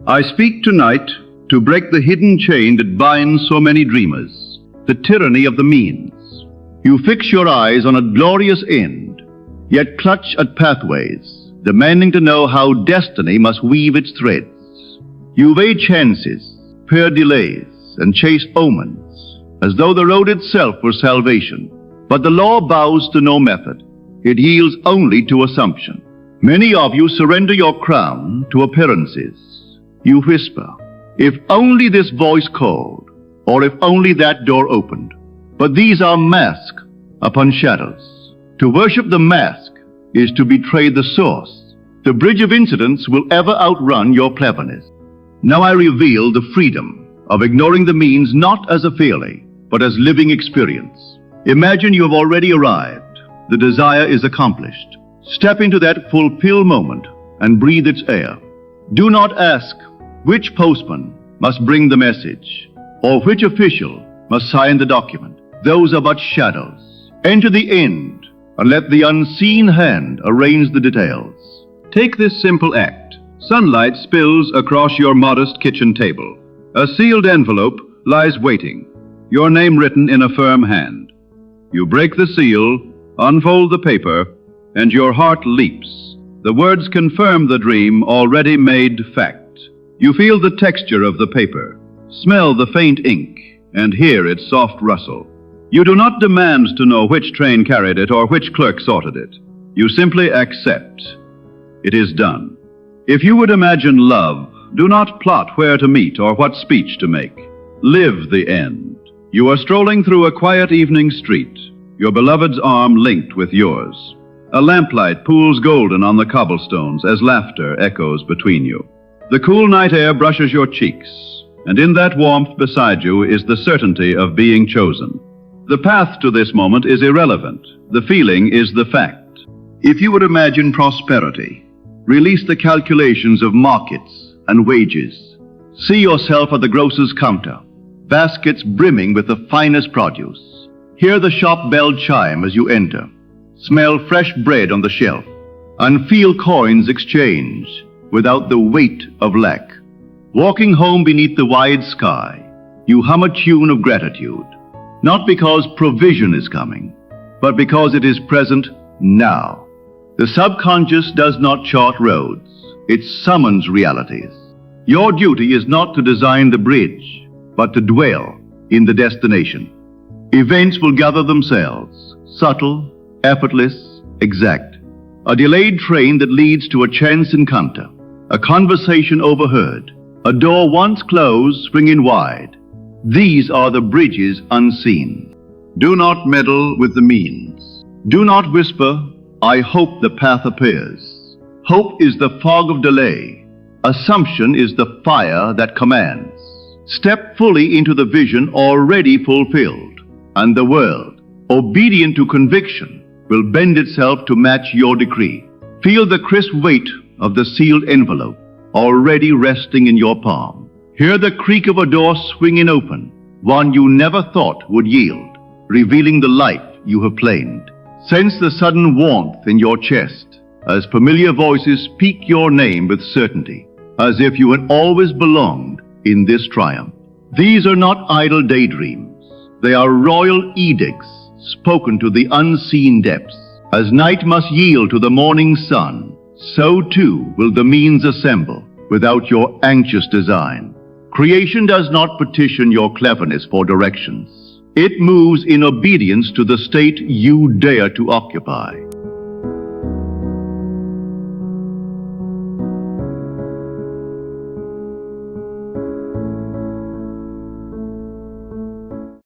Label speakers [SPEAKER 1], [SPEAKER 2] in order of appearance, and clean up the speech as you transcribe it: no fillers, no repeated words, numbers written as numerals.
[SPEAKER 1] I speak tonight to break the hidden chain that binds so many dreamers, the tyranny of the means. You fix your eyes on a glorious end, yet clutch at pathways, demanding to know how destiny must weave its threads. You weigh chances, fear delays, and chase omens, as though the road itself were salvation. But the law bows to no method. It yields only to assumption. Many of you surrender your crown to appearances. You whisper, if only this voice called, or if only that door opened. But these are mask upon shadows. To worship the mask is to betray the source. The bridge of incidents will ever outrun your cleverness. Now I reveal the freedom of ignoring the means not as a failure, but as living experience. Imagine you have already arrived. The desire is accomplished. Step into that fulfilled moment and breathe its air. Do not ask which postman must bring the message, or which official must sign the document. Those are but shadows. Enter the end and let the unseen hand arrange the details. Take this simple act. Sunlight spills across your modest kitchen table. A sealed envelope lies waiting, your name written in a firm hand. You break the seal, unfold the paper, and your heart leaps. The words confirm the dream already made fact. You feel the texture of the paper, smell the faint ink, and hear its soft rustle. You do not demand to know which train carried it or which clerk sorted it. You simply accept. It is done. If you would imagine love, do not plot where to meet or what speech to make. Live the end. You are strolling through a quiet evening street, your beloved's arm linked with yours. A lamplight pools golden on the cobblestones as laughter echoes between you. The cool night air brushes your cheeks, and in that warmth beside you is the certainty of being chosen. The path to this moment is irrelevant. The feeling is the fact. If you would imagine prosperity, release the calculations of markets and wages. See yourself at the grocer's counter, baskets brimming with the finest produce. Hear the shop bell chime as you enter. Smell fresh bread on the shelf, and feel coins exchange without the weight of lack. Walking home beneath the wide sky, you hum a tune of gratitude, not because provision is coming, but because it is present now. The subconscious does not chart roads, it summons realities. Your duty is not to design the bridge, but to dwell in the destination. Events will gather themselves, subtle, effortless, exact. A delayed train that leads to a chance encounter, a conversation overheard, a door once closed swinging wide. These are the bridges unseen. Do not meddle with the means. Do not whisper, I hope the path appears. Hope is the fog of delay. Assumption is the fire that commands. Step fully into the vision already fulfilled, and the world, obedient to conviction, will bend itself to match your decree. Feel the crisp weight of the sealed envelope already resting in your palm. Hear the creak of a door swinging open, one you never thought would yield, revealing the life you have claimed. Sense the sudden warmth in your chest as familiar voices speak your name with certainty, as if you had always belonged in this triumph. These are not idle daydreams. They are royal edicts spoken to the unseen depths. As night must yield to the morning sun, so too will the means assemble without your anxious design. Creation does not petition your cleverness for directions. It moves in obedience to the state you dare to occupy.